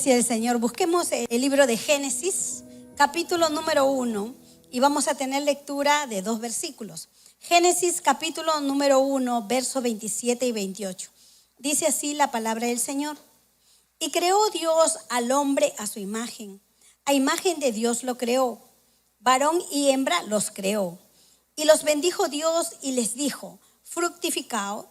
iglesia del Señor, busquemos el libro de Génesis, capítulo número 1, y vamos a tener lectura de 2 versículos. Génesis, capítulo número 1, versos 27 y 28. Dice así la palabra del Señor. Y creó Dios al hombre a su imagen. A imagen de Dios lo creó. Varón y hembra los creó. Y los bendijo Dios y les dijo: fructificaos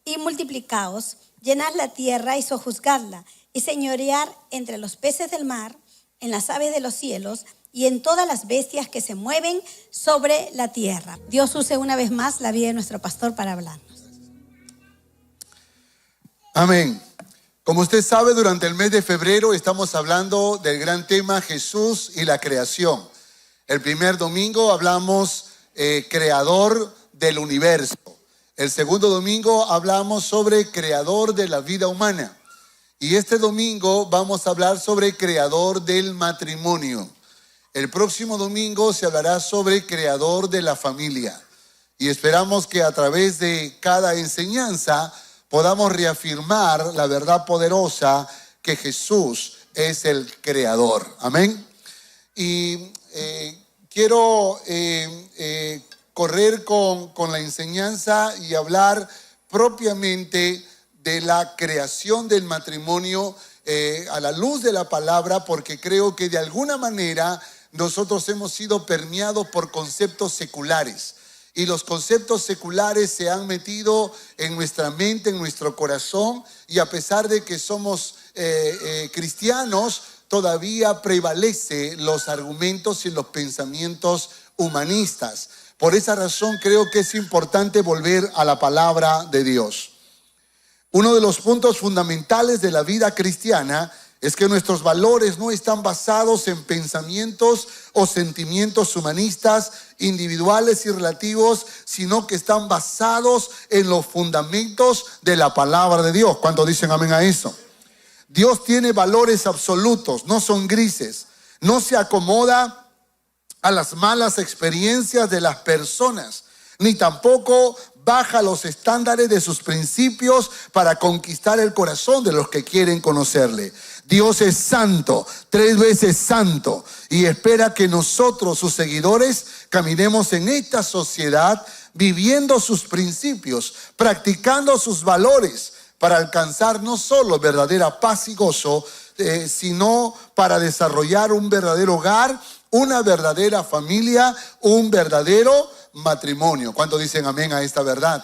y multiplicaos, llenad la tierra y sojuzgadla, y señorear entre los peces del mar, en las aves de los cielos y en todas las bestias que se mueven sobre la tierra. Dios use una vez más la vida de nuestro pastor para hablarnos. Amén. Como usted sabe, durante el mes de febrero estamos hablando del gran tema Jesús y la creación. El primer domingo hablamos creador del universo. El segundo domingo hablamos sobre creador de la vida humana. Y este domingo vamos a hablar sobre creador del matrimonio. El próximo domingo se hablará sobre creador de la familia. Y esperamos que a través de cada enseñanza podamos reafirmar la verdad poderosa que Jesús es el creador. Amén. Y quiero correr con la enseñanza y hablar propiamente de la creación del matrimonio a la luz de la palabra, porque creo que de alguna manera nosotros hemos sido permeados por conceptos seculares. Y los conceptos seculares se han metido en nuestra mente, en nuestro corazón, y a pesar de que somos cristianos, todavía prevalece los argumentos y los pensamientos humanistas. Por esa razón creo que es importante volver a la palabra de Dios. Uno de los puntos fundamentales de la vida cristiana es que nuestros valores no están basados en pensamientos o sentimientos humanistas, individuales y relativos, sino que están basados en los fundamentos de la palabra de Dios. ¿Cuántos dicen amén a eso? Dios tiene valores absolutos, no son grises. No se acomoda a las malas experiencias de las personas, ni tampoco baja los estándares de sus principios para conquistar el corazón de los que quieren conocerle. Dios es santo, 3 veces santo, y espera que nosotros, sus seguidores, caminemos en esta sociedad viviendo sus principios, practicando sus valores para alcanzar no solo verdadera paz y gozo, sino para desarrollar un verdadero hogar, una verdadera familia, un verdadero matrimonio. ¿Cuántos dicen amén a esta verdad?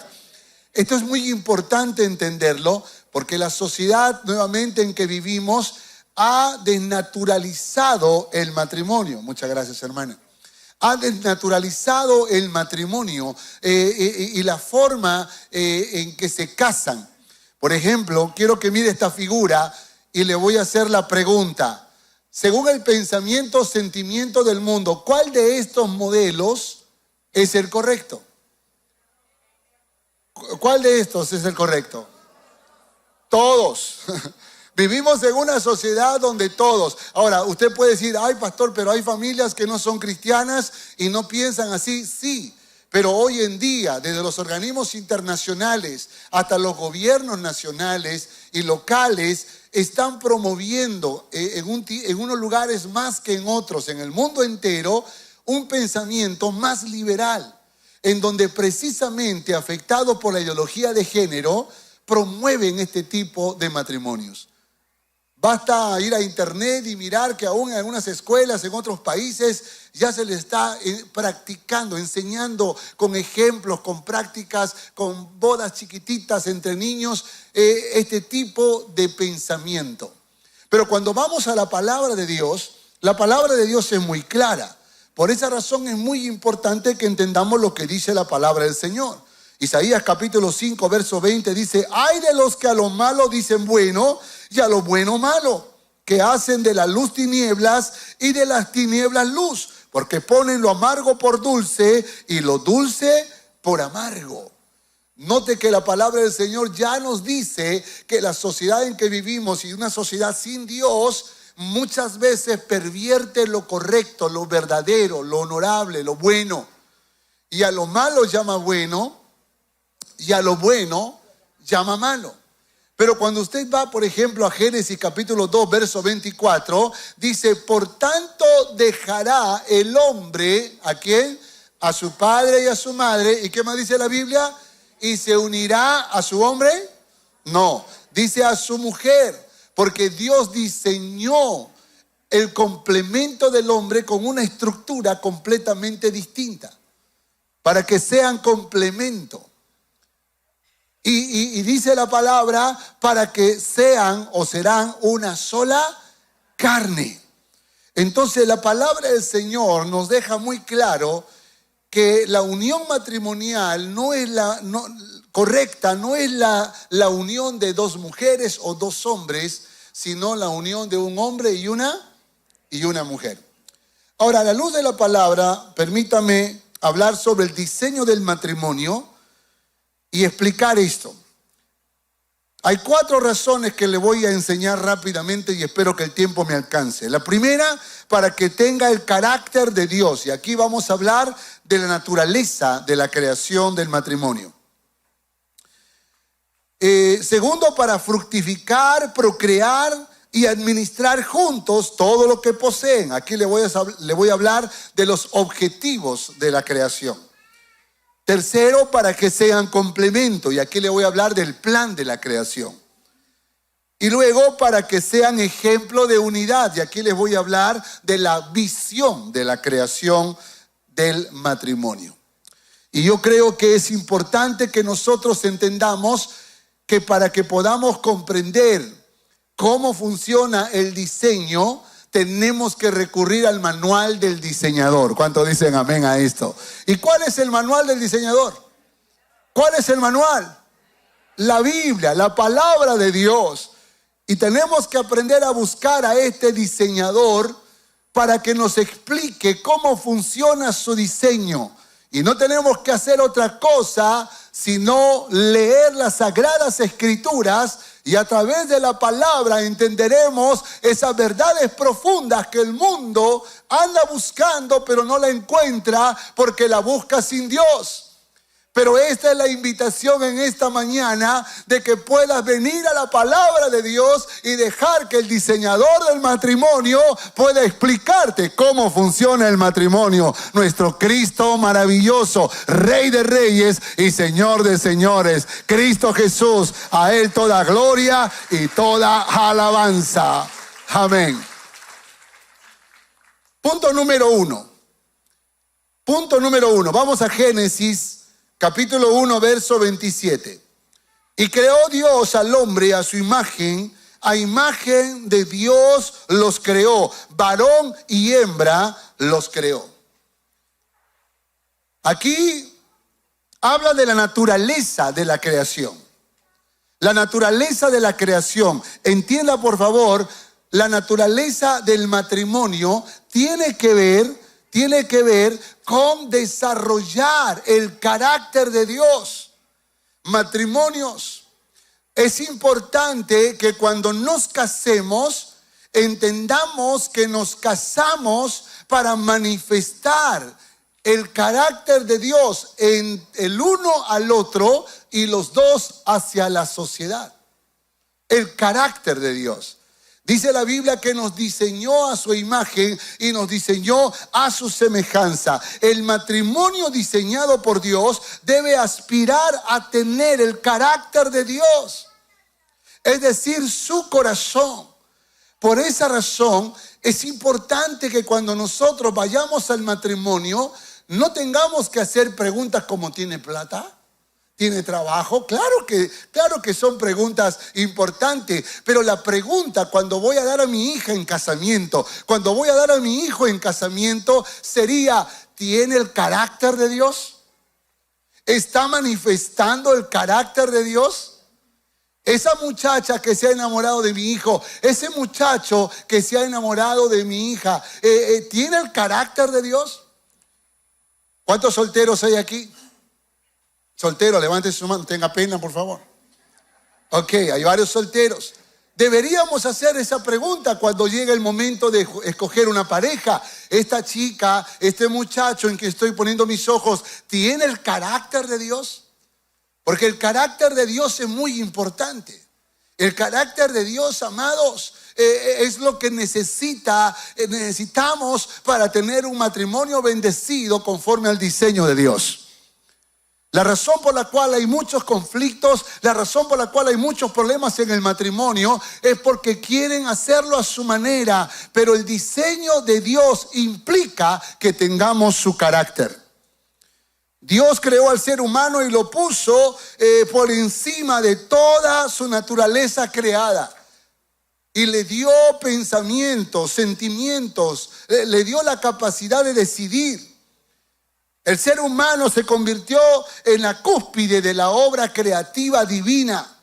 Esto es muy importante entenderlo, porque la sociedad nuevamente en que vivimos ha desnaturalizado el matrimonio. Muchas gracias, hermana. Ha desnaturalizado el matrimonio y la forma en que se casan. Por ejemplo, quiero que mire esta figura y le voy a hacer la pregunta. Según el pensamiento, sentimiento del mundo, ¿cuál de estos modelos es el correcto? ¿Cuál de estos es el correcto? Todos. Vivimos en una sociedad donde todos. Ahora, usted puede decir, ay pastor, pero hay familias que no son cristianas y no piensan así. Sí, pero hoy en día, desde los organismos internacionales hasta los gobiernos nacionales y locales, están promoviendo en unos lugares más que en otros, en el mundo entero, un pensamiento más liberal, en donde precisamente afectados por la ideología de género, promueven este tipo de matrimonios. Basta ir a internet y mirar que aún en algunas escuelas, en otros países, ya se le está practicando, enseñando con ejemplos, con prácticas, con bodas chiquititas entre niños, este tipo de pensamiento. Pero cuando vamos a la palabra de Dios es muy clara. Por esa razón es muy importante que entendamos lo que dice la palabra del Señor. Isaías capítulo 5, verso 20 dice: ay de los que a lo malo dicen bueno y a lo bueno malo, que hacen de la luz tinieblas y de las tinieblas luz, porque ponen lo amargo por dulce y lo dulce por amargo. Note que la palabra del Señor ya nos dice que la sociedad en que vivimos, y una sociedad sin Dios, muchas veces pervierte lo correcto, lo verdadero, lo honorable, lo bueno, y a lo malo llama bueno y a lo bueno llama malo. Pero cuando usted va, por ejemplo, a Génesis capítulo 2, verso 24, dice, por tanto dejará el hombre, ¿a quién? A su padre y a su madre. ¿Y qué más dice la Biblia? ¿Y se unirá a su hombre? No, dice a su mujer, porque Dios diseñó el complemento del hombre con una estructura completamente distinta, para que sean complemento. Y dice la palabra, para que sean o serán una sola carne. Entonces la palabra del Señor nos deja muy claro que la unión matrimonial no es correcta, no es la unión de dos mujeres o dos hombres, sino la unión de un hombre y una mujer. Ahora, a la luz de la palabra, permítame hablar sobre el diseño del matrimonio y explicar esto. Hay 4 razones que le voy a enseñar rápidamente y espero que el tiempo me alcance. La primera, para que tenga el carácter de Dios. Y aquí vamos a hablar de la naturaleza de la creación del matrimonio. Segundo, para fructificar, procrear y administrar juntos todo lo que poseen. Aquí le voy a hablar de los objetivos de la creación. Tercero, para que sean complemento, y aquí le voy a hablar del plan de la creación. Y luego, para que sean ejemplo de unidad, y aquí les voy a hablar de la visión de la creación del matrimonio. Y yo creo que es importante que nosotros entendamos que para que podamos comprender cómo funciona el diseño, tenemos que recurrir al manual del diseñador. ¿Cuántos dicen amén a esto? ¿Y cuál es el manual del diseñador? ¿Cuál es el manual? La Biblia, la palabra de Dios. Y tenemos que aprender a buscar a este diseñador para que nos explique cómo funciona su diseño. Y no tenemos que hacer otra cosa sino leer las Sagradas Escrituras, y a través de la palabra entenderemos esas verdades profundas que el mundo anda buscando, pero no la encuentra porque la busca sin Dios. Pero esta es la invitación en esta mañana de que puedas venir a la palabra de Dios y dejar que el diseñador del matrimonio pueda explicarte cómo funciona el matrimonio. Nuestro Cristo maravilloso, Rey de Reyes y Señor de Señores, Cristo Jesús, a Él toda gloria y toda alabanza. Amén. Punto número 1. Vamos a Génesis capítulo 1, verso 27. Y creó Dios al hombre a su imagen, a imagen de Dios los creó, varón y hembra los creó. Aquí habla de la naturaleza de la creación. La naturaleza de la creación. Entienda, por favor, la naturaleza del matrimonio tiene que ver con desarrollar el carácter de Dios. Matrimonios, es importante que cuando nos casemos entendamos que nos casamos para manifestar el carácter de Dios en el uno al otro y los dos hacia la sociedad. El carácter de Dios. Dice la Biblia que nos diseñó a su imagen y nos diseñó a su semejanza. El matrimonio diseñado por Dios debe aspirar a tener el carácter de Dios, es decir, su corazón. Por esa razón es importante que cuando nosotros vayamos al matrimonio no tengamos que hacer preguntas como ¿tiene plata? ¿Tiene trabajo? Claro que son preguntas importantes, pero la pregunta cuando voy a dar a mi hija en casamiento, cuando voy a dar a mi hijo en casamiento, sería, ¿tiene el carácter de Dios? ¿Está manifestando el carácter de Dios? Esa muchacha que se ha enamorado de mi hijo, ese muchacho que se ha enamorado de mi hija, ¿tiene el carácter de Dios? ¿Cuántos solteros hay aquí? Soltero, levante su mano, tenga pena, por favor. Ok, hay varios solteros. Deberíamos hacer esa pregunta cuando llega el momento de escoger una pareja. Esta chica, este muchacho en que estoy poniendo mis ojos, ¿tiene el carácter de Dios? Porque el carácter de Dios es muy importante. El carácter de Dios, amados, es lo que necesitamos para tener un matrimonio bendecido conforme al diseño de Dios. La razón por la cual hay muchos conflictos, la razón por la cual hay muchos problemas en el matrimonio es porque quieren hacerlo a su manera, pero el diseño de Dios implica que tengamos su carácter. Dios creó al ser humano y lo puso por encima de toda su naturaleza creada. Y le dio pensamientos, sentimientos, le dio la capacidad de decidir. El ser humano se convirtió en la cúspide de la obra creativa divina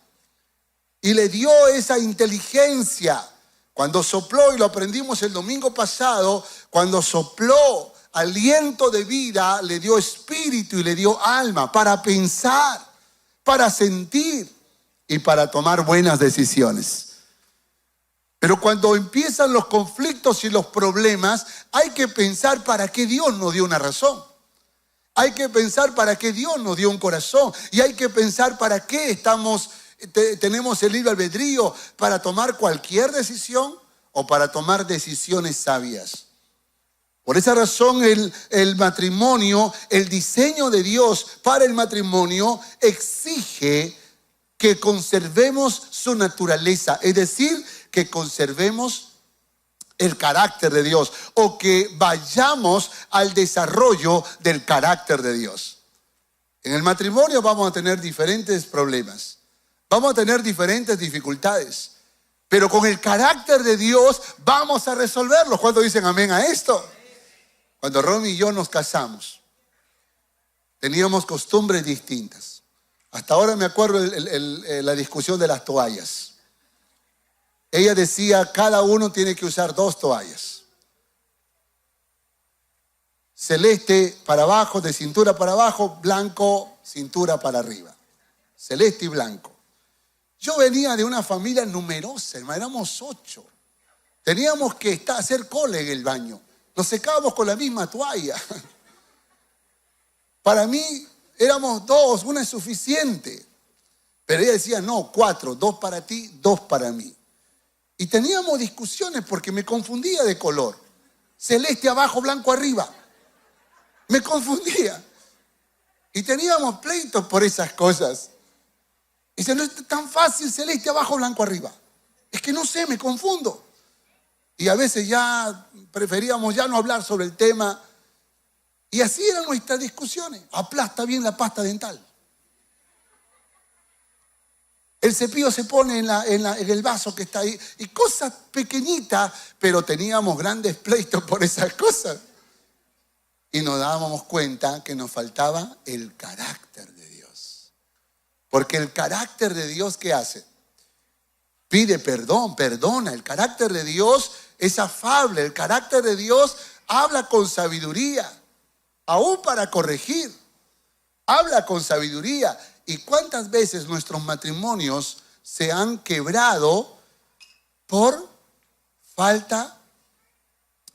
y le dio esa inteligencia. Cuando sopló, y lo aprendimos el domingo pasado, cuando sopló aliento de vida, le dio espíritu y le dio alma para pensar, para sentir y para tomar buenas decisiones. Pero cuando empiezan los conflictos y los problemas, hay que pensar para qué Dios nos dio una razón. Hay que pensar para qué Dios nos dio un corazón. Y hay que pensar para qué tenemos el libre albedrío, para tomar cualquier decisión o para tomar decisiones sabias. Por esa razón el matrimonio, el diseño de Dios para el matrimonio exige que conservemos su naturaleza. Es decir, que conservemos el carácter de Dios o que vayamos al desarrollo del carácter de Dios. En el matrimonio vamos a tener diferentes problemas, vamos a tener diferentes dificultades, pero con el carácter de Dios vamos a resolverlos. ¿Cuántos dicen amén a esto? Cuando Romy y yo nos casamos, teníamos costumbres distintas. Hasta ahora me acuerdo la discusión de las toallas. Ella decía, cada uno tiene que usar 2 toallas. Celeste para abajo, de cintura para abajo, blanco, cintura para arriba. Celeste y blanco. Yo venía de una familia numerosa, hermano, éramos 8. Teníamos que hacer cola en el baño. Nos secábamos con la misma toalla. Para mí éramos 2, una es suficiente. Pero ella decía, no, 4, 2 para ti, 2 para mí. Y teníamos discusiones porque me confundía de color. Celeste abajo, blanco arriba. Me confundía. Y teníamos pleitos por esas cosas. Y dice, no es tan fácil celeste abajo, blanco arriba. Es que no sé, me confundo. Y a veces ya preferíamos ya no hablar sobre el tema. Y así eran nuestras discusiones. Aplasta bien la pasta dental. El cepillo se pone en el vaso que está ahí. Y cosas pequeñitas, pero teníamos grandes pleitos por esas cosas. Y nos dábamos cuenta que nos faltaba el carácter de Dios. Porque el carácter de Dios, ¿qué hace? Pide perdón, perdona. El carácter de Dios es afable. El carácter de Dios habla con sabiduría, aún para corregir. Habla con sabiduría. ¿Y cuántas veces nuestros matrimonios se han quebrado por falta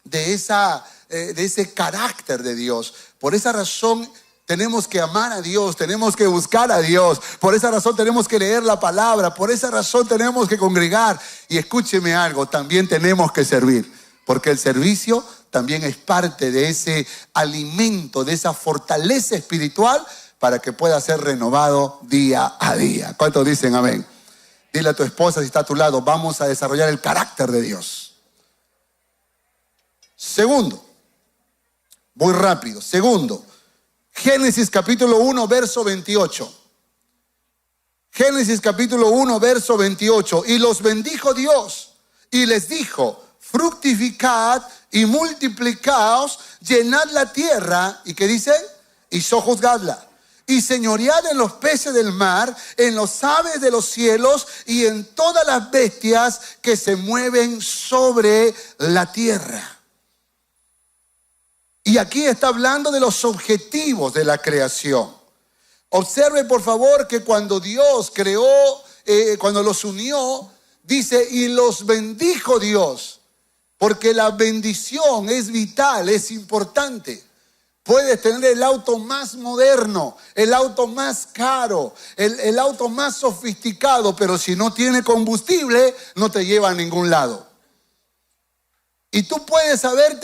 de ese carácter de Dios? Por esa razón tenemos que amar a Dios, tenemos que buscar a Dios. Por esa razón tenemos que leer la palabra, por esa razón tenemos que congregar. Y escúcheme algo, también tenemos que servir, porque el servicio también es parte de ese alimento, de esa fortaleza espiritual para que pueda ser renovado día a día. ¿Cuántos dicen amén? Dile a tu esposa, si está a tu lado, vamos a desarrollar el carácter de Dios. Segundo, voy rápido. Segundo, Génesis capítulo 1, verso 28. Génesis capítulo 1, verso 28. Y los bendijo Dios y les dijo, fructificad y multiplicaos, llenad la tierra. ¿Y qué dice? Y sojuzgadla. Y señoread en los peces del mar, en los aves de los cielos y en todas las bestias que se mueven sobre la tierra. Y aquí está hablando de los objetivos de la creación. Observe por favor que cuando Dios creó, cuando los unió, dice, y los bendijo Dios. Porque la bendición es vital, es importante. Puedes tener el auto más moderno, el auto más caro, el auto más sofisticado, pero si no tiene combustible, no te lleva a ningún lado. Y tú puedes haber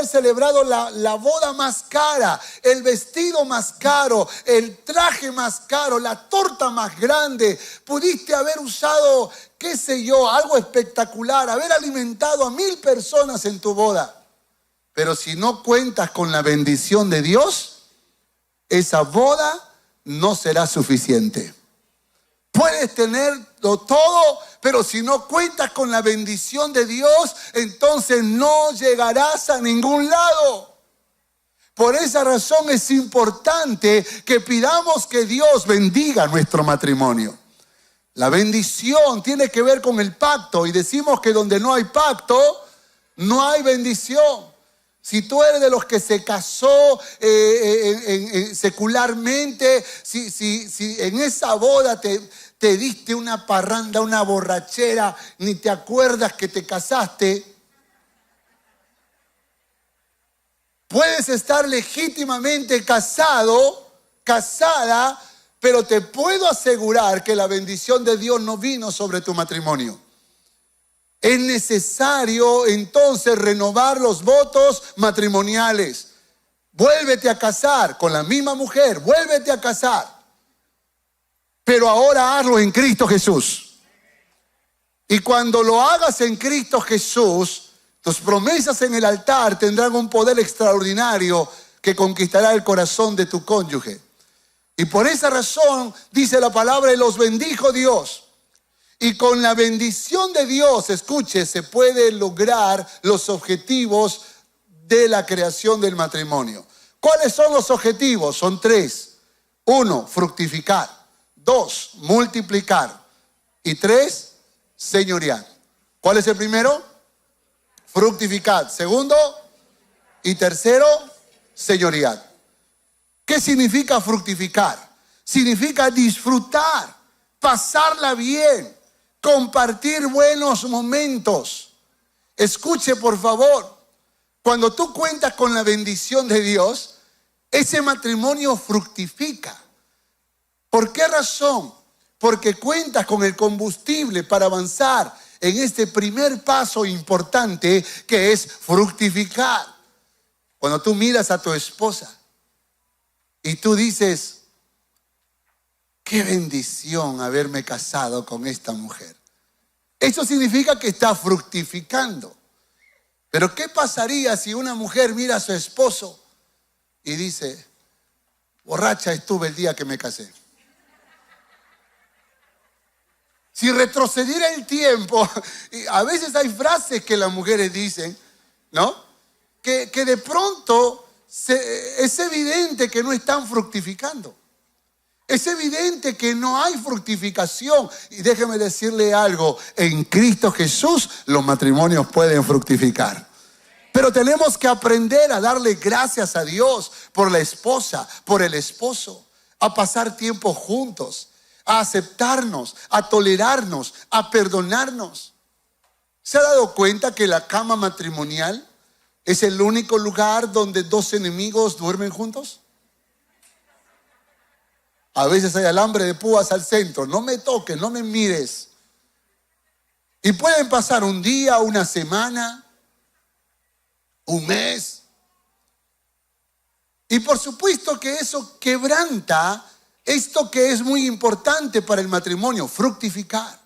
celebrado la boda más cara, el vestido más caro, el traje más caro, la torta más grande. Pudiste haber usado, qué sé yo, algo espectacular, haber alimentado a 1000 personas en tu boda. Pero si no cuentas con la bendición de Dios, esa boda no será suficiente. Puedes tenerlo todo, pero si no cuentas con la bendición de Dios, entonces no llegarás a ningún lado. Por esa razón es importante que pidamos que Dios bendiga nuestro matrimonio. La bendición tiene que ver con el pacto, y decimos que donde no hay pacto, no hay bendición. Si tú eres de los que se casó secularmente, si en esa boda te diste una parranda, una borrachera, ni te acuerdas que te casaste, puedes estar legítimamente casado, casada, pero te puedo asegurar que la bendición de Dios no vino sobre tu matrimonio. Es necesario entonces renovar los votos matrimoniales. Vuélvete a casar con la misma mujer, vuélvete a casar. Pero ahora hazlo en Cristo Jesús. Y cuando lo hagas en Cristo Jesús, tus promesas en el altar tendrán un poder extraordinario que conquistará el corazón de tu cónyuge. Y por esa razón dice la palabra, y los bendijo Dios. Y con la bendición de Dios, escuche, se puede lograr los objetivos de la creación del matrimonio. ¿Cuáles son los objetivos? Son 3. 1, fructificar. 2, multiplicar. Y 3, señorear. ¿Cuál es el primero? Fructificar. Segundo y tercero, señorear. ¿Qué significa fructificar? Significa disfrutar, pasarla bien, compartir buenos momentos. Escuche, por favor, cuando tú cuentas con la bendición de Dios, ese matrimonio fructifica. ¿Por qué razón? Porque cuentas con el combustible para avanzar en este primer paso importante que es fructificar. Cuando tú miras a tu esposa y tú dices, qué bendición haberme casado con esta mujer. Eso significa que está fructificando. Pero ¿qué pasaría si una mujer mira a su esposo y dice, borracha estuve el día que me casé? Si retrocediera el tiempo, y a veces hay frases que las mujeres dicen, ¿no? Que de pronto es evidente que no están fructificando. Es evidente que no hay fructificación. Y déjeme decirle algo, en Cristo Jesús los matrimonios pueden fructificar. Pero tenemos que aprender a darle gracias a Dios por la esposa, por el esposo, a pasar tiempo juntos, a aceptarnos, a tolerarnos, a perdonarnos. ¿Se ha dado cuenta que la cama matrimonial es el único lugar donde 2 enemigos duermen juntos? A veces hay alambre de púas al centro. No me toques, no me mires. Y pueden pasar un día, una semana, un mes. Y por supuesto que eso quebranta esto que es muy importante para el matrimonio, fructificar.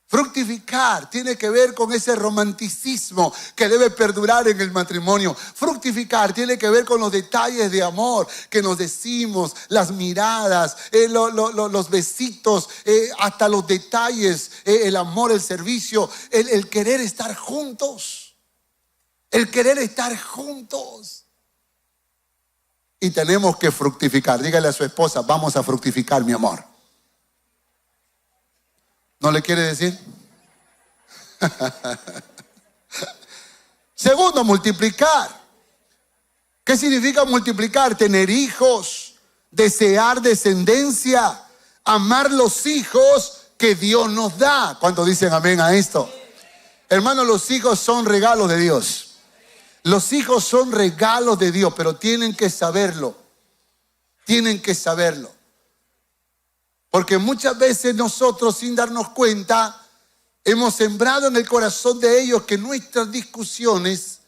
Fructificar tiene que ver con ese romanticismo que debe perdurar en el matrimonio. Fructificar tiene que ver con los detalles de amor que nos decimos, las miradas, los besitos, hasta los detalles, el amor, el servicio, el querer estar juntos. El querer estar juntos. Y tenemos que fructificar. Dígale a su esposa, vamos a fructificar, mi amor. ¿No le quiere decir? Segundo, multiplicar. ¿Qué significa multiplicar? Tener hijos, desear descendencia, amar los hijos que Dios nos da. ¿Cuántos dicen amén a esto? Hermanos, los hijos son regalos de Dios. Los hijos son regalos de Dios, pero tienen que saberlo. Tienen que saberlo. Porque muchas veces nosotros, sin darnos cuenta, hemos sembrado en el corazón de ellos que nuestras discusiones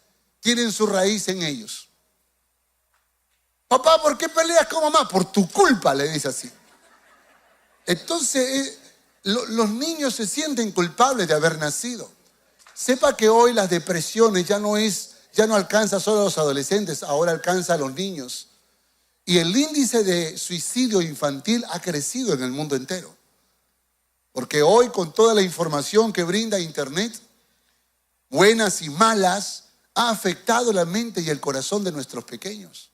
tienen su raíz en ellos. Papá, ¿por qué peleas con mamá? Por tu culpa, le dice así. Entonces, los niños se sienten culpables de haber nacido. Sepa que hoy las depresiones ya no alcanza solo a los adolescentes, ahora alcanza a los niños. Y el índice de suicidio infantil ha crecido en el mundo entero. Porque hoy, con toda la información que brinda Internet, buenas y malas, ha afectado la mente y el corazón de nuestros pequeños.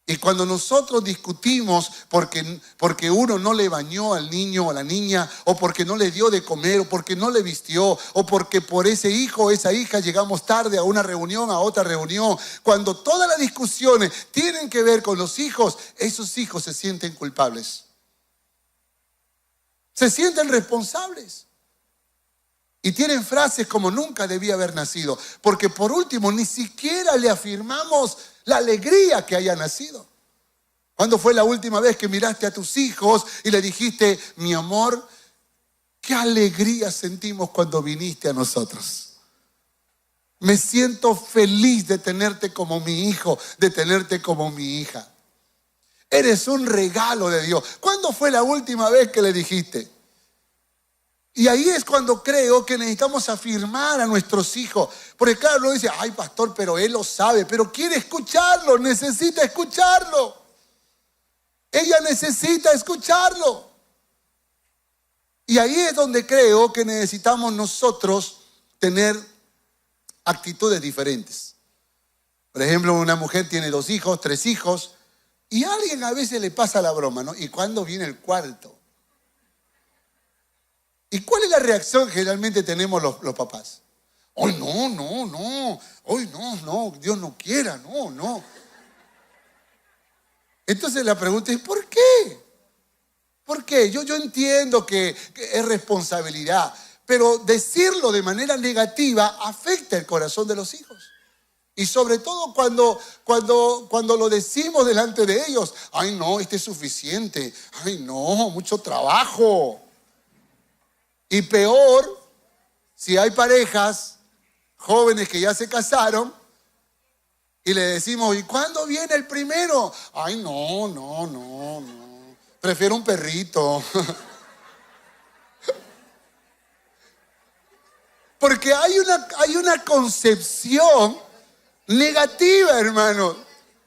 Y cuando nosotros discutimos porque uno no le bañó al niño o a la niña, o porque no le dio de comer, o porque no le vistió, o porque por ese hijo o esa hija llegamos tarde a una reunión, a otra reunión, cuando todas las discusiones tienen que ver con los hijos, esos hijos se sienten culpables. Se sienten responsables. Y tienen frases como nunca debía haber nacido. Porque por último, ni siquiera le afirmamos la alegría que haya nacido. ¿Cuándo fue la última vez que miraste a tus hijos y le dijiste, mi amor, qué alegría sentimos cuando viniste a nosotros? Me siento feliz de tenerte como mi hijo, de tenerte como mi hija. Eres un regalo de Dios. ¿Cuándo fue la última vez que le dijiste? Y ahí es cuando creo que necesitamos afirmar a nuestros hijos. Porque claro, uno dice, ay pastor, pero él lo sabe, pero quiere escucharlo, necesita escucharlo. Ella necesita escucharlo. Y ahí es donde creo que necesitamos nosotros tener actitudes diferentes. Por ejemplo, una mujer tiene 2 hijos, 3 hijos, y a alguien a veces le pasa la broma, ¿no? ¿Y cuándo viene el cuarto? ¿Y cuál es la reacción que generalmente tenemos los papás? ¡Ay, no! ¡Ay, no! Dios no quiera, no! Entonces la pregunta es, ¿por qué? ¿Por qué? Yo entiendo que es responsabilidad, pero decirlo de manera negativa afecta el corazón de los hijos. Y sobre todo cuando lo decimos delante de ellos. ¡Ay, no, este es suficiente! ¡Ay, no, mucho trabajo! Y peor, si hay parejas jóvenes que ya se casaron y le decimos, ¿y cuándo viene el primero? Ay, no. Prefiero un perrito. Porque hay una concepción negativa, hermano.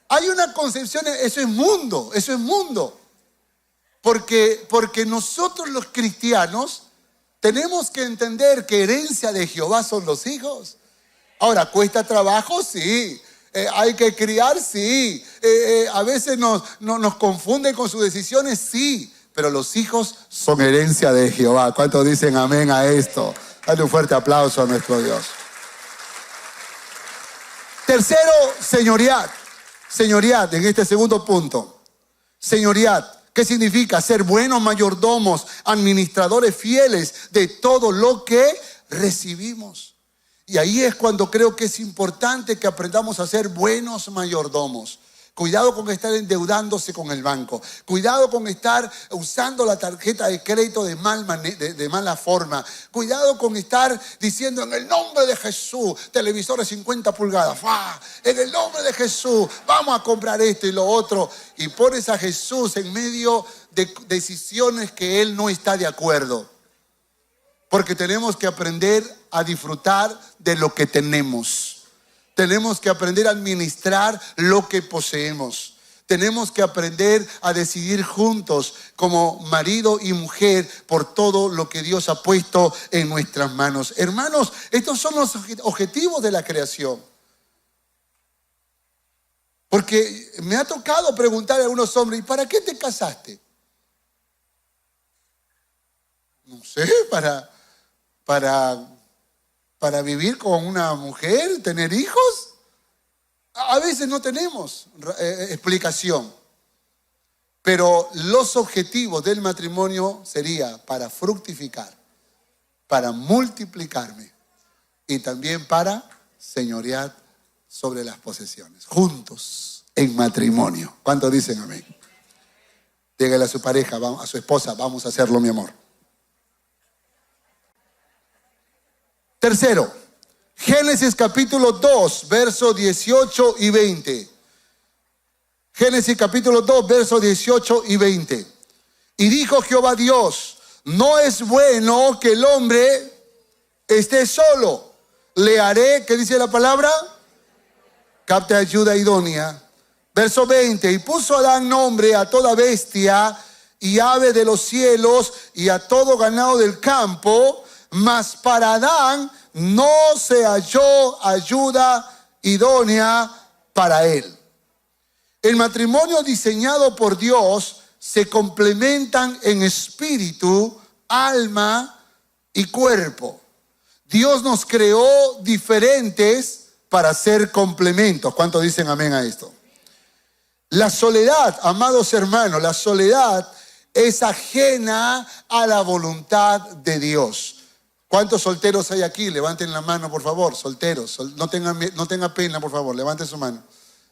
Hay una concepción, eso es mundo. Porque nosotros los cristianos tenemos que entender que herencia de Jehová son los hijos. Ahora, ¿cuesta trabajo? Sí. ¿Hay que criar? Sí. A veces nos confunden con sus decisiones, sí. Pero los hijos son herencia de Jehová. ¿Cuántos dicen amén a esto? Dale un fuerte aplauso a nuestro Dios. Tercero, señoread. Señoread, en este segundo punto. Señoread. ¿Qué significa? Ser buenos mayordomos, administradores fieles de todo lo que recibimos. Y ahí es cuando creo que es importante que aprendamos a ser buenos mayordomos. Cuidado con estar endeudándose con el banco. Cuidado con estar usando la tarjeta de crédito de mala forma. Cuidado con estar diciendo en el nombre de Jesús, televisor de 50 pulgadas. ¡Fua! En el nombre de Jesús, vamos a comprar esto y lo otro. Y pones a Jesús en medio de decisiones que Él no está de acuerdo. Porque tenemos que aprender a disfrutar de lo que tenemos. Tenemos que aprender a administrar lo que poseemos. Tenemos que aprender a decidir juntos como marido y mujer por todo lo que Dios ha puesto en nuestras manos. Hermanos, estos son los objetivos de la creación. Porque me ha tocado preguntar a algunos hombres, ¿y para qué te casaste? No sé, para vivir con una mujer, tener hijos. A veces no tenemos explicación. Pero los objetivos del matrimonio sería para fructificar, para multiplicarme y también para señorear sobre las posesiones, juntos en matrimonio. ¿Cuántos dicen amén? Dígale a su pareja, a su esposa, vamos a hacerlo, mi amor. Tercero, Génesis capítulo 2, versos 18 y 20. Génesis capítulo 2, versos 18 y 20. Y dijo Jehová Dios, no es bueno que el hombre esté solo. Le haré, ¿qué dice la palabra? Capte ayuda idónea. Verso 20. Y puso Adán nombre a toda bestia y ave de los cielos y a todo ganado del campo, mas para Adán no se halló ayuda idónea para él. El matrimonio diseñado por Dios se complementan en espíritu, alma y cuerpo. Dios nos creó diferentes para ser complementos. ¿Cuántos dicen amén a esto? La soledad, amados hermanos, la soledad es ajena a la voluntad de Dios. ¿Cuántos solteros hay aquí? Levanten la mano, por favor. Solteros, no tengan pena, por favor. Levanten su mano.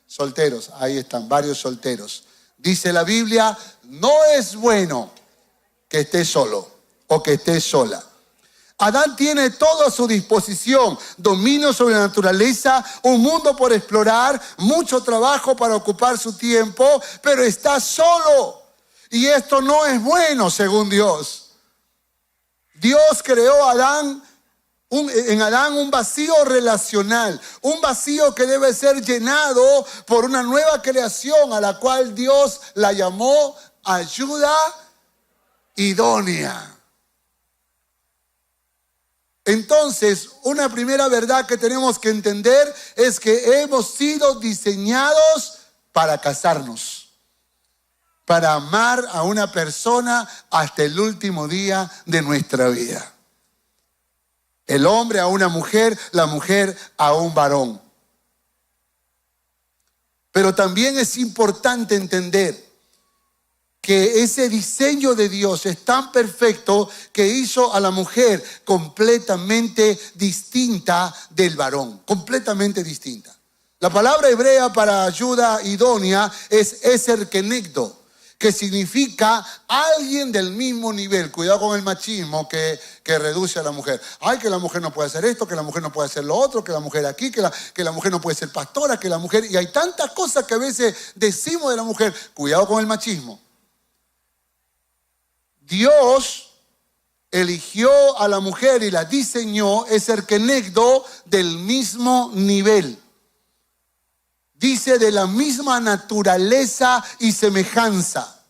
Solteros, ahí están, varios solteros. Dice la Biblia, no es bueno que estés solo o que estés sola. Adán tiene todo a su disposición, dominio sobre la naturaleza, un mundo por explorar, mucho trabajo para ocupar su tiempo, pero está solo. Y esto no es bueno según Dios. Dios creó en Adán un vacío relacional, un vacío que debe ser llenado por una nueva creación a la cual Dios la llamó ayuda idónea. Entonces, una primera verdad que tenemos que entender es que hemos sido diseñados para casarnos, para amar a una persona hasta el último día de nuestra vida. El hombre a una mujer, la mujer a un varón. Pero también es importante entender que ese diseño de Dios es tan perfecto que hizo a la mujer completamente distinta del varón, completamente distinta. La palabra hebrea para ayuda idónea es eser kenegdo, que significa alguien del mismo nivel. Cuidado con el machismo que reduce a la mujer. Ay, que la mujer no puede hacer esto, que la mujer no puede hacer lo otro, que la mujer aquí, que la mujer no puede ser pastora, que la mujer... Y hay tantas cosas que a veces decimos de la mujer. Cuidado con el machismo. Dios eligió a la mujer y la diseñó eser kenegdo del mismo nivel. Dice de la misma naturaleza y semejanza.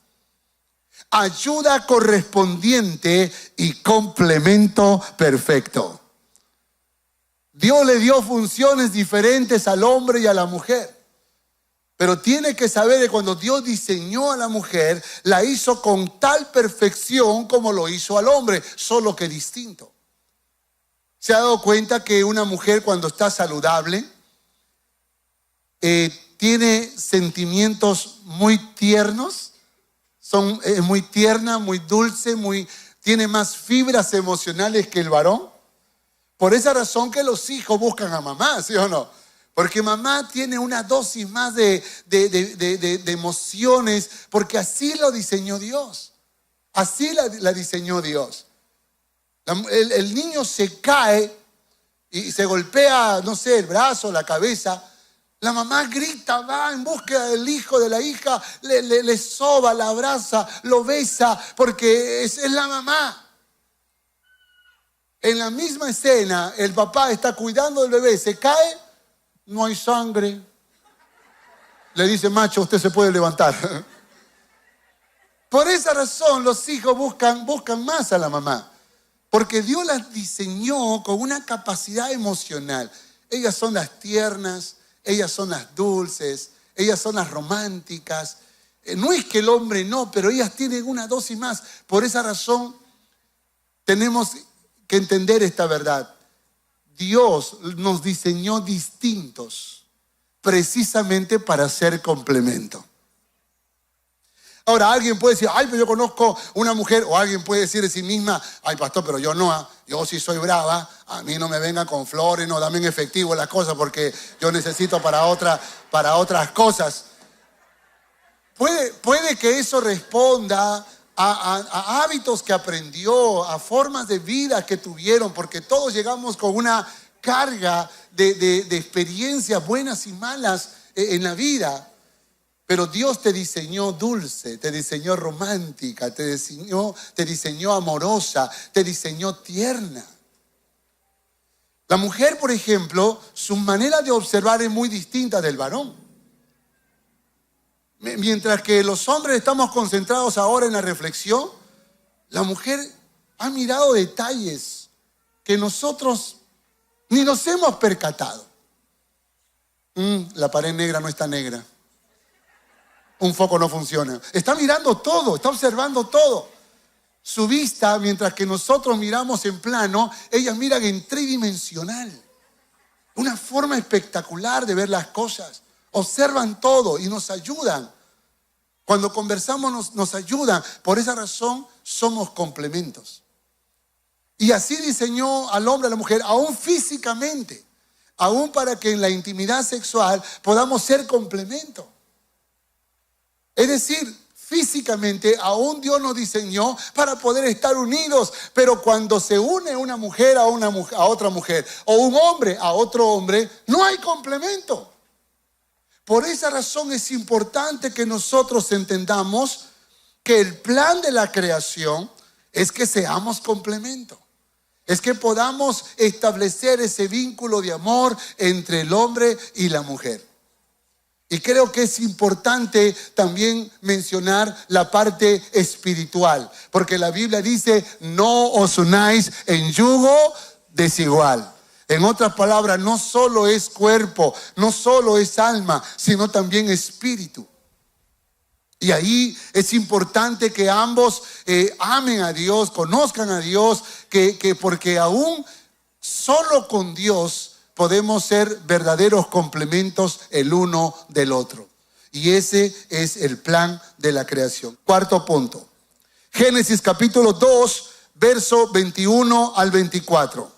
Ayuda correspondiente y complemento perfecto. Dios le dio funciones diferentes al hombre y a la mujer. Pero tiene que saber que cuando Dios diseñó a la mujer, la hizo con tal perfección como lo hizo al hombre, solo que distinto. ¿Se ha dado cuenta que una mujer cuando está saludable tiene sentimientos muy tiernos? Es muy tierna, muy dulce, tiene más fibras emocionales que el varón. Por esa razón que los hijos buscan a mamá, ¿sí o no? Porque mamá tiene una dosis más de emociones, porque así lo diseñó Dios. Así la diseñó Dios. El niño se cae y se golpea, no sé, el brazo, la cabeza. La mamá grita, va en búsqueda del hijo, de la hija, le soba, la abraza, lo besa, porque es la mamá. En la misma escena, el papá está cuidando del bebé, se cae, no hay sangre. Le dice, macho, usted se puede levantar. Por esa razón los hijos buscan más a la mamá. Porque Dios las diseñó con una capacidad emocional. Ellas son las tiernas, ellas son las dulces, ellas son las románticas. No es que el hombre no, pero ellas tienen una dosis más. Por esa razón tenemos que entender esta verdad. Dios nos diseñó distintos precisamente para ser complemento. Ahora, alguien puede decir, ay, pero yo conozco una mujer, o alguien puede decir de sí misma, ay, pastor, pero yo no, yo sí soy brava, a mí no me vengan con flores, no, dame en efectivo las cosas porque yo necesito para otras cosas. Puede que eso responda a hábitos que aprendió, a formas de vida que tuvieron, porque todos llegamos con una carga de experiencias buenas y malas en la vida. Pero Dios te diseñó dulce, te diseñó romántica, te diseñó amorosa, te diseñó tierna. La mujer, por ejemplo, su manera de observar es muy distinta del varón. Mientras que los hombres estamos concentrados ahora en la reflexión, la mujer ha mirado detalles que nosotros ni nos hemos percatado. La pared negra no está negra. Un foco no funciona. Está mirando todo, está observando todo. Su vista, mientras que nosotros miramos en plano, ellas miran en tridimensional. Una forma espectacular de ver las cosas. Observan todo y nos ayudan. Cuando conversamos nos ayudan. Por esa razón somos complementos. Y así diseñó al hombre y a la mujer, aún físicamente, aún para que en la intimidad sexual podamos ser complementos. Es decir, físicamente aún Dios nos diseñó para poder estar unidos, pero cuando se une una mujer a otra mujer o un hombre a otro hombre, no hay complemento. Por esa razón es importante que nosotros entendamos que el plan de la creación es que seamos complemento. Es que podamos establecer ese vínculo de amor entre el hombre y la mujer. Y creo que es importante también mencionar la parte espiritual, porque la Biblia dice, no os unáis en yugo desigual. En otras palabras, no solo es cuerpo, no solo es alma, sino también espíritu. Y ahí es importante que ambos amen a Dios, conozcan a Dios, porque aún solo con Dios podemos ser verdaderos complementos el uno del otro. Y ese es el plan de la creación. Cuarto punto. Génesis capítulo 2, verso 21 al 24.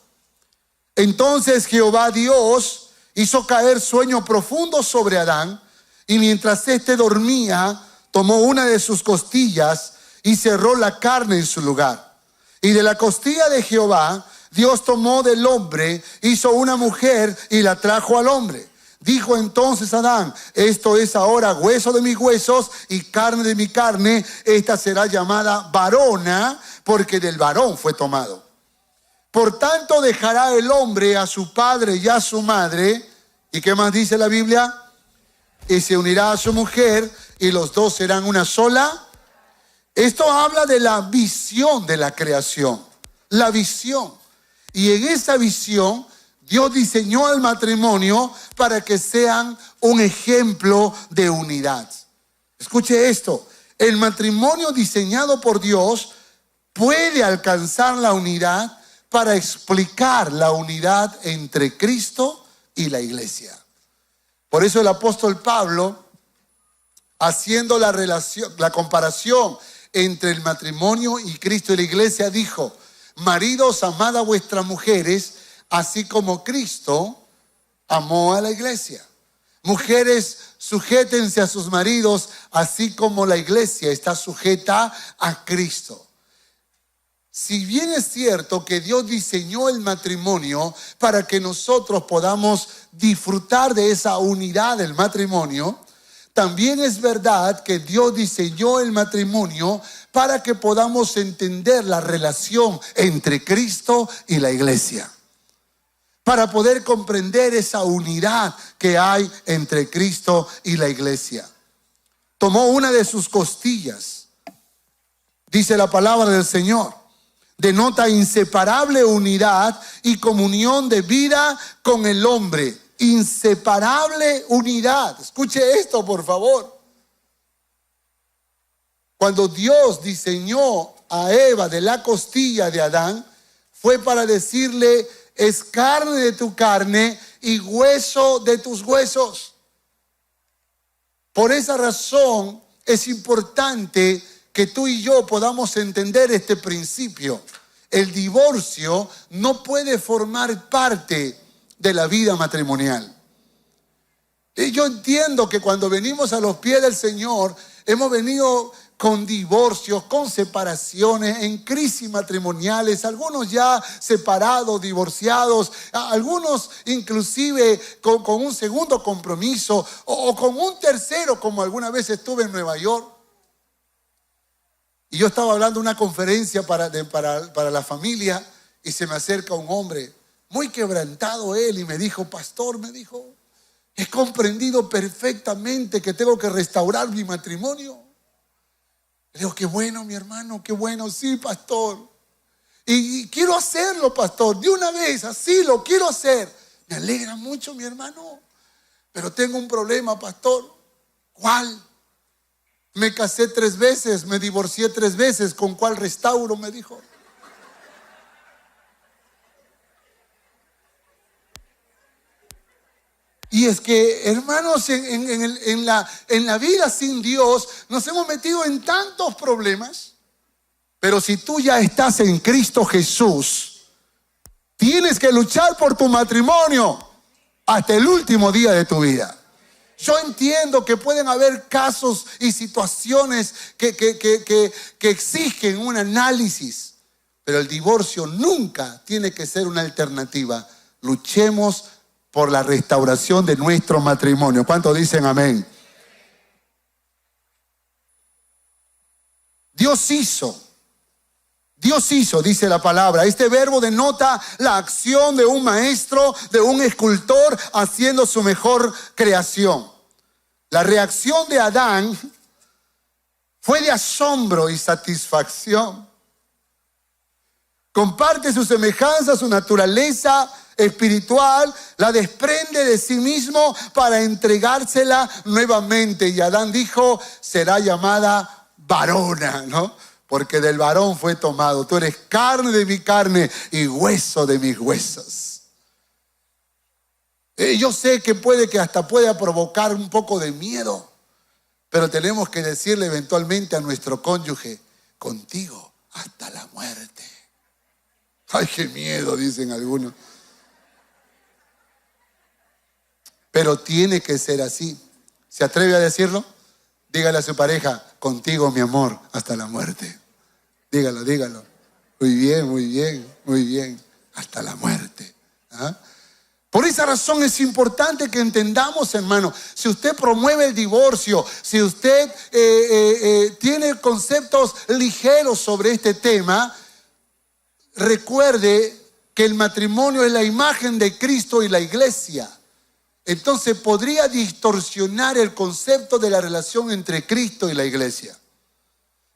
Entonces Jehová Dios hizo caer sueño profundo sobre Adán, y mientras éste dormía, tomó una de sus costillas y cerró la carne en su lugar. Y de la costilla de Jehová Dios tomó del hombre, hizo una mujer y la trajo al hombre. Dijo entonces Adán, esto es ahora hueso de mis huesos y carne de mi carne. Esta será llamada varona, porque del varón fue tomado. Por tanto dejará el hombre a su padre y a su madre. ¿Y qué más dice la Biblia? Y se unirá a su mujer y los dos serán una sola. Esto habla de la visión de la creación. La visión. Y en esa visión, Dios diseñó al matrimonio para que sean un ejemplo de unidad. Escuche esto, el matrimonio diseñado por Dios puede alcanzar la unidad para explicar la unidad entre Cristo y la iglesia. Por eso el apóstol Pablo, haciendo la comparación entre el matrimonio y Cristo y la iglesia, dijo, maridos, amad a vuestras mujeres, así como Cristo amó a la iglesia. Mujeres, sujétense a sus maridos, así como la iglesia está sujeta a Cristo. Si bien es cierto que Dios diseñó el matrimonio para que nosotros podamos disfrutar de esa unidad del matrimonio, también es verdad que Dios diseñó el matrimonio para que podamos entender la relación entre Cristo y la iglesia. Para poder comprender esa unidad que hay entre Cristo y la iglesia. Tomó una de sus costillas, dice la palabra del Señor. Denota inseparable unidad y comunión de vida con el hombre. Inseparable unidad. Escuche esto, por favor. Cuando Dios diseñó a Eva de la costilla de Adán, fue para decirle, es carne de tu carne y hueso de tus huesos. Por esa razón, es importante que tú y yo podamos entender este principio. El divorcio no puede formar parte de la vida matrimonial. Y yo entiendo que cuando venimos a los pies del Señor, hemos venido con divorcios, con separaciones, en crisis matrimoniales, algunos ya separados, divorciados, algunos inclusive con un segundo compromiso o con un tercero, como alguna vez estuve en Nueva York. Y yo estaba hablando en una conferencia para la familia y se me acerca un hombre, muy quebrantado él, y me dijo, pastor, me dijo, he comprendido perfectamente que tengo que restaurar mi matrimonio. Le digo, qué bueno, mi hermano, qué bueno, sí, pastor. Y quiero hacerlo, pastor, de una vez, así lo quiero hacer. Me alegra mucho, mi hermano, pero tengo un problema, pastor. ¿Cuál? Me casé 3 veces, me divorcié 3 veces, ¿con cuál restauro? Me dijo. Y es que, hermanos, en la vida sin Dios nos hemos metido en tantos problemas. Pero si tú ya estás en Cristo Jesús, tienes que luchar por tu matrimonio hasta el último día de tu vida. Yo entiendo que pueden haber casos y situaciones que exigen un análisis, pero el divorcio nunca tiene que ser una alternativa. Luchemos por la restauración de nuestro matrimonio. ¿Cuántos dicen amén? Dios hizo, dice la palabra. Este verbo denota la acción de un maestro, de un escultor haciendo su mejor creación. La reacción de Adán fue de asombro y satisfacción. Comparte su semejanza, su naturaleza espiritual, la desprende de sí mismo para entregársela nuevamente. Y Adán dijo, será llamada varona, ¿no? Porque del varón fue tomado. Tú eres carne de mi carne y hueso de mis huesos. Yo sé que hasta pueda provocar un poco de miedo, pero tenemos que decirle eventualmente a nuestro cónyuge, contigo hasta la muerte. Ay, qué miedo, dicen algunos. Pero tiene que ser así. ¿Se atreve a decirlo? Dígale a su pareja, contigo mi amor, hasta la muerte. Dígalo. Muy bien, hasta la muerte. ¿Ah? Por esa razón es importante que entendamos, hermano, si usted promueve el divorcio, si usted tiene conceptos ligeros sobre este tema, recuerde que el matrimonio es la imagen de Cristo y la iglesia. Entonces podría distorsionar el concepto de la relación entre Cristo y la iglesia.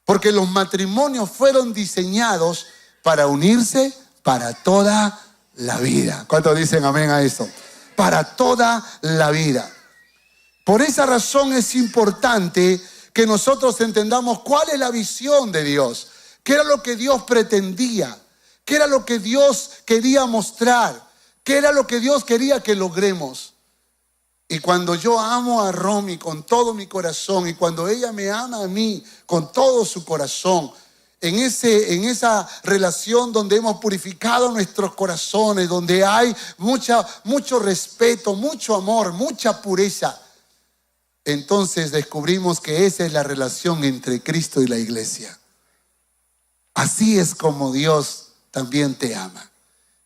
Porque los matrimonios fueron diseñados para unirse para toda la vida. ¿Cuántos dicen amén a eso? Para toda la vida. Por esa razón es importante que nosotros entendamos cuál es la visión de Dios. ¿Qué era lo que Dios pretendía? ¿Qué era lo que Dios quería mostrar? ¿Qué era lo que Dios quería que logremos? Y cuando yo amo a Romy con todo mi corazón y cuando ella me ama a mí con todo su corazón, en esa relación donde hemos purificado nuestros corazones, donde hay mucho respeto, mucho amor, mucha pureza, entonces descubrimos que esa es la relación entre Cristo y la iglesia. Así es como Dios también te ama.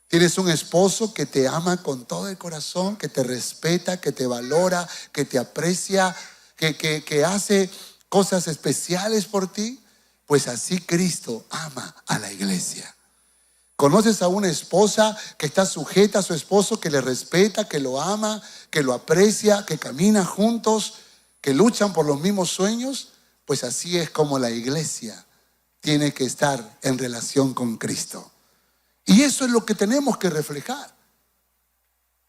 Tienes un esposo que te ama con todo el corazón, que te respeta, que te valora, que te aprecia, que hace cosas especiales por ti. Pues así Cristo ama a la iglesia. ¿Conoces a una esposa que está sujeta a su esposo, que le respeta, que lo ama, que lo aprecia, que camina juntos, que luchan por los mismos sueños? Pues así es como la iglesia tiene que estar en relación con Cristo. Y eso es lo que tenemos que reflejar.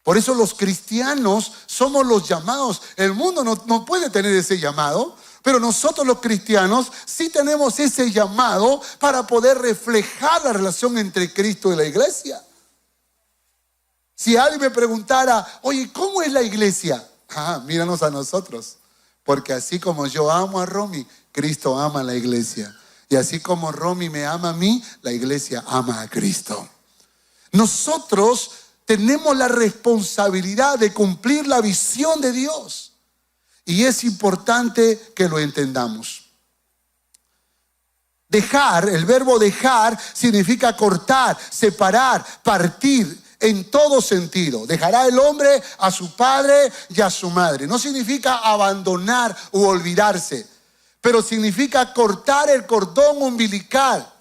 Por eso los cristianos somos los llamados. El mundo no puede tener ese llamado, pero nosotros los cristianos sí tenemos ese llamado para poder reflejar la relación entre Cristo y la iglesia. Si alguien me preguntara, oye, ¿cómo es la iglesia? Míranos a nosotros. Porque así como yo amo a Romy, Cristo ama a la iglesia. Y así como Romy me ama a mí, la iglesia ama a Cristo. Nosotros tenemos la responsabilidad de cumplir la visión de Dios. Y es importante que lo entendamos. Dejar, el verbo dejar significa cortar, separar, partir en todo sentido. Dejará el hombre a su padre y a su madre. No significa abandonar u olvidarse, pero significa cortar el cordón umbilical.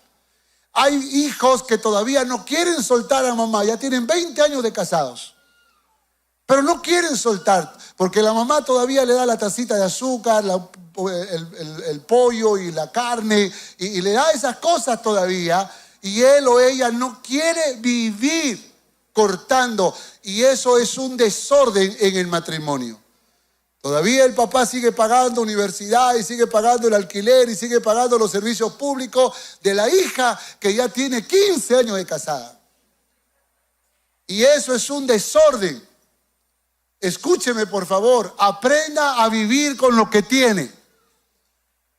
Hay hijos que todavía no quieren soltar a mamá, ya tienen 20 años de casados, pero no quieren soltar, porque la mamá todavía le da la tacita de azúcar, el pollo y la carne, y le da esas cosas todavía, y él o ella no quiere vivir cortando, y eso es un desorden en el matrimonio. Todavía el papá sigue pagando universidad y sigue pagando el alquiler y sigue pagando los servicios públicos de la hija que ya tiene 15 años de casada. Y eso es un desorden. Escúcheme, por favor, aprenda a vivir con lo que tiene.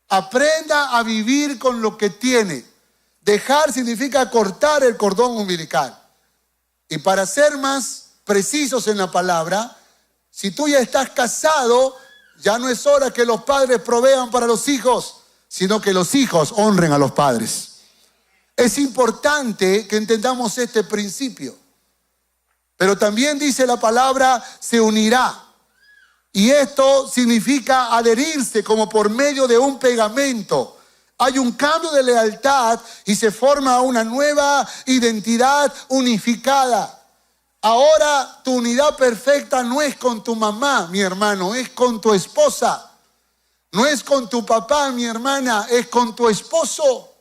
Aprenda a vivir con lo que tiene. Dejar significa cortar el cordón umbilical. Y para ser más precisos en la palabra, si tú ya estás casado, ya no es hora que los padres provean para los hijos, sino que los hijos honren a los padres. Es importante que entendamos este principio. Pero también dice la palabra, se unirá. Y esto significa adherirse como por medio de un pegamento. Hay un cambio de lealtad y se forma una nueva identidad unificada. Ahora tu unidad perfecta no es con tu mamá, mi hermano, es con tu esposa. No es con tu papá, mi hermana, es con tu esposo.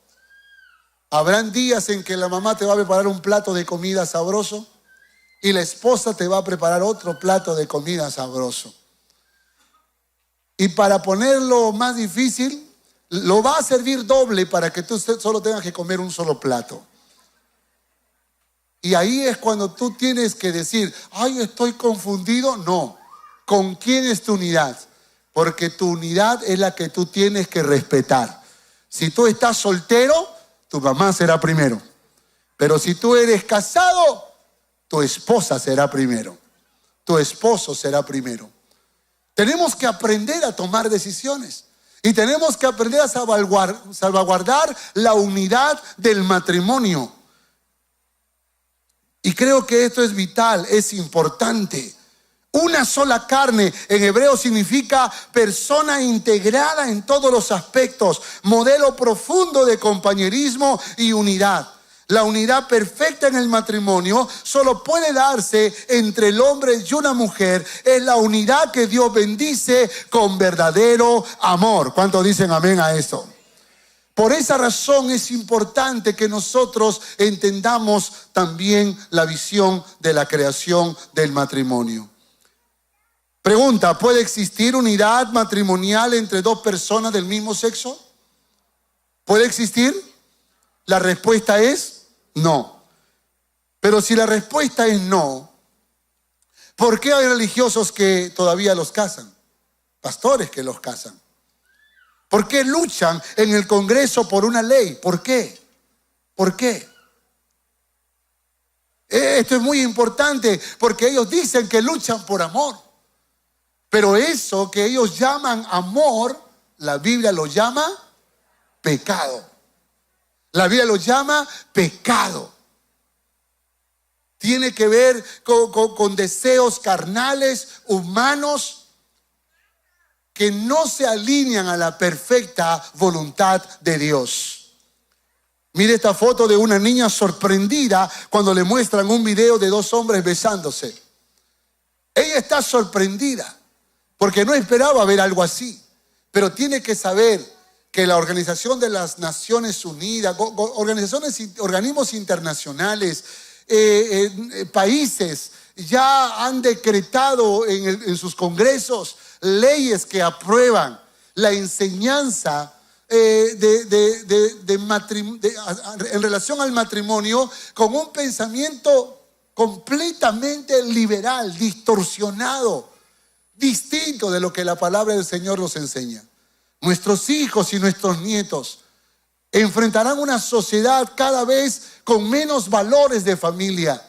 Habrán días en que la mamá te va a preparar un plato de comida sabroso y la esposa te va a preparar otro plato de comida sabroso. Y para ponerlo más difícil, lo va a servir doble para que tú solo tengas que comer un solo plato. Y ahí es cuando tú tienes que decir, ay, estoy confundido. No, ¿con quién es tu unidad? Porque tu unidad es la que tú tienes que respetar. Si tú estás soltero, tu mamá será primero. Pero si tú eres casado, tu esposa será primero. Tu esposo será primero. Tenemos que aprender a tomar decisiones. Y tenemos que aprender a salvaguardar la unidad del matrimonio. Y creo que esto es vital, es importante. Una sola carne en hebreo significa persona integrada en todos los aspectos, modelo profundo de compañerismo y unidad. La unidad perfecta en el matrimonio solo puede darse entre el hombre y una mujer. Es la unidad que Dios bendice con verdadero amor. ¿Cuántos dicen amén a esto? Por esa razón es importante que nosotros entendamos también la visión de la creación del matrimonio. Pregunta, ¿puede existir unidad matrimonial entre dos personas del mismo sexo? ¿Puede existir? La respuesta es no. Pero si la respuesta es no, ¿por qué hay religiosos que todavía los casan? Pastores que los casan. ¿Por qué luchan en el Congreso por una ley? ¿Por qué? ¿Por qué? Esto es muy importante porque ellos dicen que luchan por amor. Pero eso que ellos llaman amor, la Biblia lo llama pecado. La Biblia lo llama pecado. Tiene que ver con deseos carnales, humanos, que no se alinean a la perfecta voluntad de Dios. Mire esta foto de una niña sorprendida cuando le muestran un video de dos hombres besándose. Ella está sorprendida porque no esperaba ver algo así. Pero tiene que saber que la Organización de las Naciones Unidas, organismos internacionales, países ya han decretado en sus congresos leyes que aprueban la enseñanza en relación al matrimonio con un pensamiento completamente liberal, distorsionado, distinto de lo que la palabra del Señor nos enseña. Nuestros hijos y nuestros nietos enfrentarán una sociedad cada vez con menos valores de familia.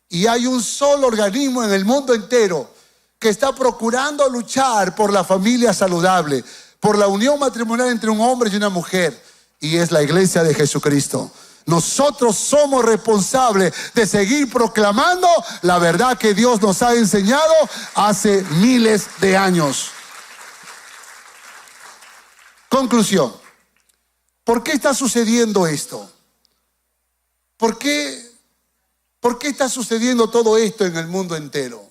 Y hay un solo organismo en el mundo entero que está procurando luchar por la familia saludable, por la unión matrimonial entre un hombre y una mujer, y es la Iglesia de Jesucristo. Nosotros somos responsables de seguir proclamando la verdad que Dios nos ha enseñado hace miles de años. Conclusión. ¿Por qué está sucediendo esto? ¿Por qué está sucediendo todo esto en el mundo entero?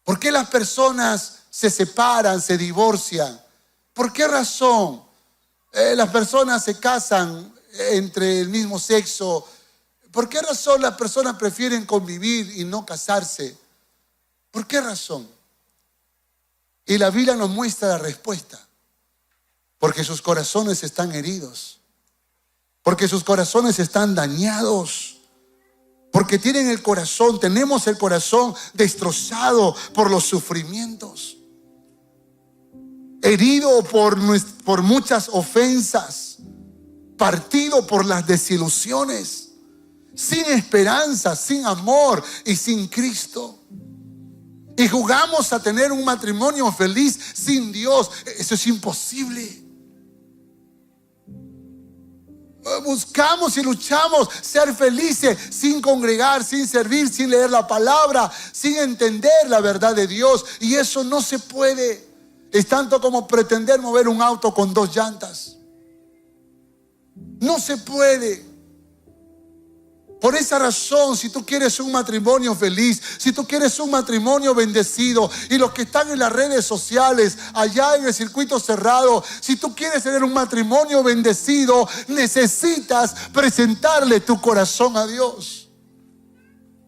¿Por qué las personas se separan, se divorcian? ¿Por qué razón las personas se casan entre el mismo sexo? ¿Por qué razón las personas prefieren convivir y no casarse? ¿Por qué razón? Y la Biblia nos muestra la respuesta. Porque sus corazones están heridos. Porque sus corazones están dañados. Porque tenemos el corazón destrozado por los sufrimientos. Herido por muchas ofensas. Partido por las desilusiones. Sin esperanza, sin amor y sin Cristo. Y jugamos a tener un matrimonio feliz sin Dios. Eso es imposible. Buscamos y luchamos ser felices sin congregar, sin servir, sin leer la palabra, sin entender la verdad de Dios. Y eso no se puede. Es tanto como pretender mover un auto con 2 llantas. No se puede. Por esa razón, si tú quieres un matrimonio feliz, si tú quieres un matrimonio bendecido, y los que están en las redes sociales, allá en el circuito cerrado, si tú quieres tener un matrimonio bendecido, necesitas presentarle tu corazón a Dios.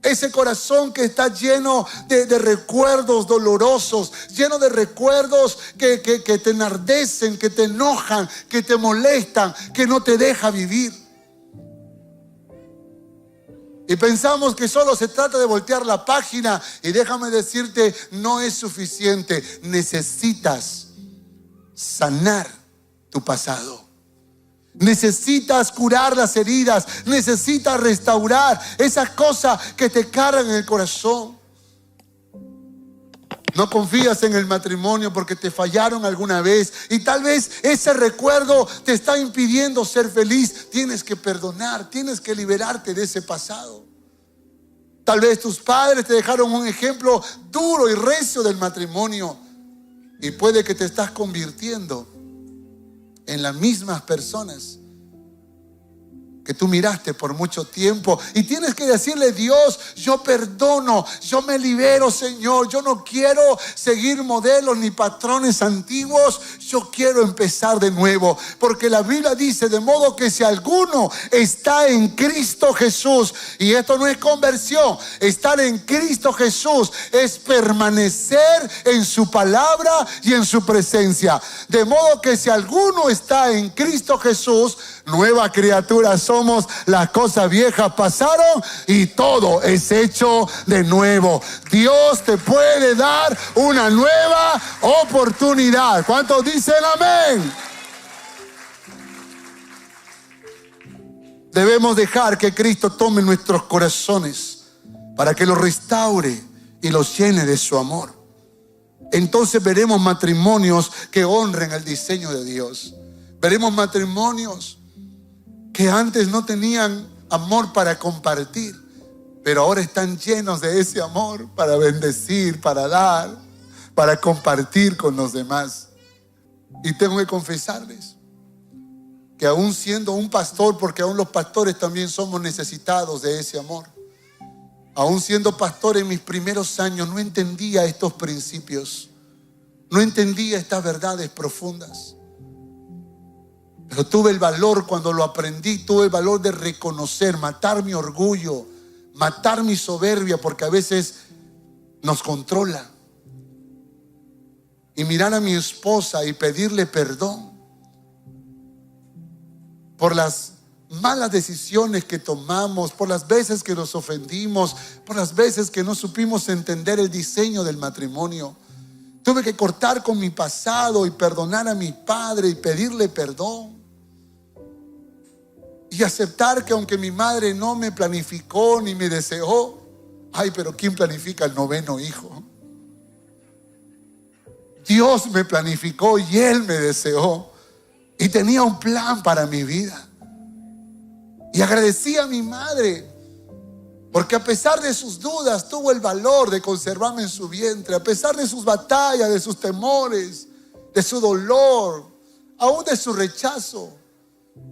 Ese corazón que está lleno de recuerdos dolorosos, lleno de recuerdos que te enardecen, que te enojan, que te molestan, que no te deja vivir. Y pensamos que solo se trata de voltear la página. Y déjame decirte, no es suficiente. Necesitas sanar tu pasado. Necesitas curar las heridas. Necesitas restaurar esas cosas que te cargan en el corazón. No confías en el matrimonio porque te fallaron alguna vez y tal vez ese recuerdo te está impidiendo ser feliz. Tienes que perdonar, tienes que liberarte de ese pasado. Tal vez tus padres te dejaron un ejemplo duro y recio del matrimonio y puede que te estás convirtiendo en las mismas personas que tú miraste por mucho tiempo. Y tienes que decirle: Dios, yo perdono, yo me libero, Señor. Yo no quiero seguir modelos ni patrones antiguos. Yo quiero empezar de nuevo. Porque la Biblia dice: de modo que si alguno está en Cristo Jesús, y esto no es conversión, estar en Cristo Jesús es permanecer en su palabra y en su presencia. De modo que si alguno está en Cristo Jesús, nueva criatura somos, las cosas viejas pasaron y todo es hecho de nuevo. Dios te puede dar una nueva oportunidad. ¿Cuántos dicen amén? Debemos dejar que Cristo tome nuestros corazones para que los restaure y los llene de su amor. Entonces veremos matrimonios que honren el diseño de Dios. Veremos matrimonios que antes no tenían amor para compartir, pero ahora están llenos de ese amor para bendecir, para dar, para compartir con los demás. Y tengo que confesarles que aún siendo un pastor, porque aún los pastores también somos necesitados de ese amor, aún siendo pastor en mis primeros años no entendía estos principios, no entendía estas verdades profundas. Pero tuve el valor cuando lo aprendí, tuve el valor de reconocer, matar mi orgullo, matar mi soberbia, porque a veces nos controla. Y mirar a mi esposa y pedirle perdón por las malas decisiones que tomamos, por las veces que nos ofendimos, por las veces que no supimos entender el diseño del matrimonio. Tuve que cortar con mi pasado y perdonar a mi padre y pedirle perdón. Y aceptar que aunque mi madre no me planificó ni me deseó, ay, pero ¿quién planifica el 9º hijo? Dios me planificó y Él me deseó. Y tenía un plan para mi vida. Y agradecí a mi madre, porque a pesar de sus dudas, tuvo el valor de conservarme en su vientre. A pesar de sus batallas, de sus temores, de su dolor, aún de su rechazo.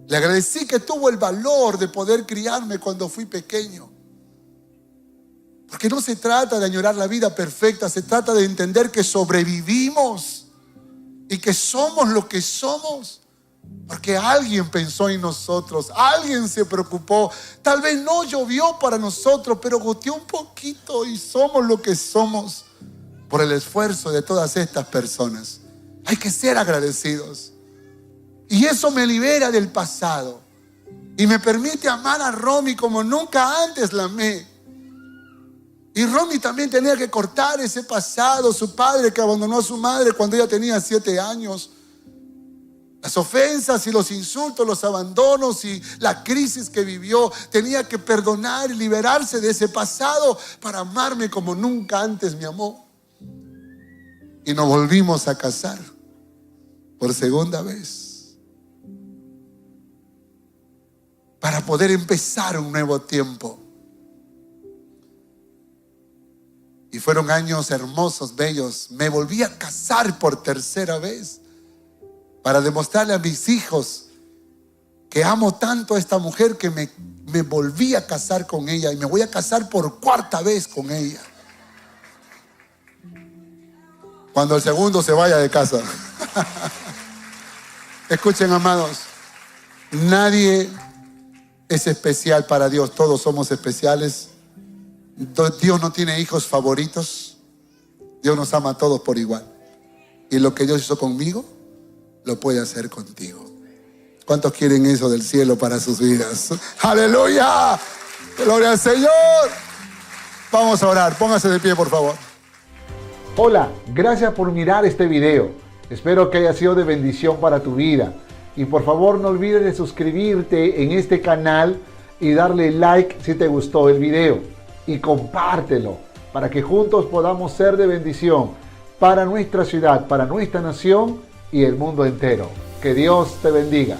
Le agradecí que tuvo el valor de poder criarme cuando fui pequeño. Porque no se trata de añorar la vida perfecta, se trata de entender que sobrevivimos y que somos lo que somos porque alguien pensó en nosotros, alguien se preocupó. Tal vez no llovió para nosotros, pero goteó un poquito y somos lo que somos por el esfuerzo de todas estas personas. Hay que ser agradecidos. Y eso me libera del pasado y me permite amar a Romy como nunca antes la amé. Y Romy también tenía que cortar ese pasado, su padre que abandonó a su madre cuando ella tenía 7 años. Las ofensas y los insultos, los abandonos y la crisis que vivió, tenía que perdonar y liberarse de ese pasado para amarme como nunca antes me amó. Y nos volvimos a casar por segunda vez para poder empezar un nuevo tiempo. Y fueron años hermosos, bellos. Me volví a casar por tercera vez para demostrarle a mis hijos que amo tanto a esta mujer que me volví a casar con ella. Y me voy a casar por 4ª vez con ella. Cuando el segundo se vaya de casa. Escuchen, amados, nadie es especial para Dios. Todos somos especiales. Dios no tiene hijos favoritos. Dios nos ama a todos por igual. Y lo que Dios hizo conmigo, lo puede hacer contigo. ¿Cuántos quieren eso del cielo para sus vidas? ¡Aleluya! ¡Gloria al Señor! Vamos a orar. Póngase de pie, por favor. Hola, gracias por mirar este video. Espero que haya sido de bendición para tu vida. Y por favor no olvides de suscribirte en este canal y darle like si te gustó el video. Y compártelo para que juntos podamos ser de bendición para nuestra ciudad, para nuestra nación y el mundo entero. Que Dios te bendiga.